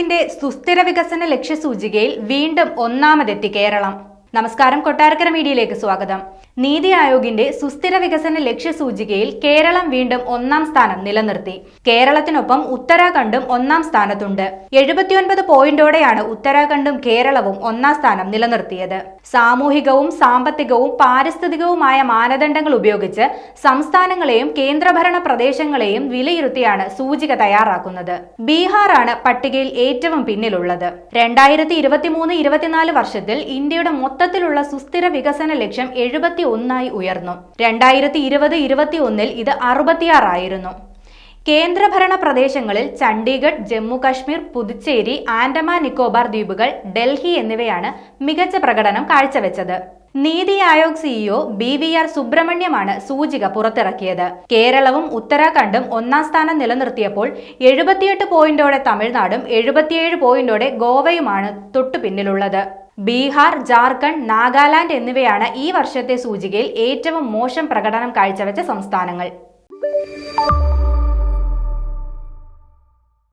ആയോഗിന്റെ സുസ്ഥിര വികസന ലക്ഷ്യസൂചികയിൽ വീണ്ടും ഒന്നാമതെത്തി കേരളം. നമസ്കാരം, കൊട്ടാരക്കര മീഡിയയിലേക്ക് സ്വാഗതം. നീതി ആയോഗിന്റെ സുസ്ഥിര വികസന ലക്ഷ്യസൂചികയിൽ കേരളം വീണ്ടും ഒന്നാം സ്ഥാനം നിലനിർത്തി. കേരളത്തിനൊപ്പം ഉത്തരാഖണ്ഡും ഒന്നാം സ്ഥാനത്തുണ്ട്. 79 പോയിന്റോടെയാണ് ഉത്തരാഖണ്ഡും കേരളവും ഒന്നാം സ്ഥാനം നിലനിർത്തിയത്. സാമൂഹികവും സാമ്പത്തികവും പാരിസ്ഥിതികവുമായ മാനദണ്ഡങ്ങൾ ഉപയോഗിച്ച് സംസ്ഥാനങ്ങളെയും കേന്ദ്രഭരണ പ്രദേശങ്ങളെയും വിലയിരുത്തിയാണ് സൂചിക തയ്യാറാക്കുന്നത്. ബീഹാറാണ് പട്ടികയിൽ ഏറ്റവും പിന്നിലുള്ളത്. 2023-24 വർഷത്തിൽ ഇന്ത്യയുടെ മൊത്തത്തിലുള്ള സുസ്ഥിര വികസന ലക്ഷ്യം 71 ഉയർന്നു. 2020-21 ഇത് 66 ആയിരുന്നു. കേന്ദ്രഭരണ പ്രദേശങ്ങളിൽ ചണ്ഡീഗഡ്, ജമ്മു കശ്മീർ, പുതുച്ചേരി, ആൻഡമാൻ നിക്കോബാർ ദ്വീപുകൾ, ഡൽഹി എന്നിവയാണ് മികച്ച പ്രകടനം കാഴ്ചവെച്ചത്. നീതി ആയോഗ് സിഇഒ BVR സുബ്രഹ്മണ്യമാണ് സൂചിക പുറത്തിറക്കിയത്. കേരളവും ഉത്തരാഖണ്ഡും ഒന്നാം സ്ഥാനം നിലനിർത്തിയപ്പോൾ 78 പോയിന്റോടെ തമിഴ്നാടും 77 പോയിന്റോടെ ഗോവയുമാണ് തൊട്ടു പിന്നിലുള്ളത്. ബീഹാർ, ജാർഖണ്ഡ്, നാഗാലാൻഡ് എന്നിവയാണ് ഈ വർഷത്തെ സൂചികയിൽ ഏറ്റവും മോശം പ്രകടനം കാഴ്ചവെച്ച സംസ്ഥാനങ്ങൾ.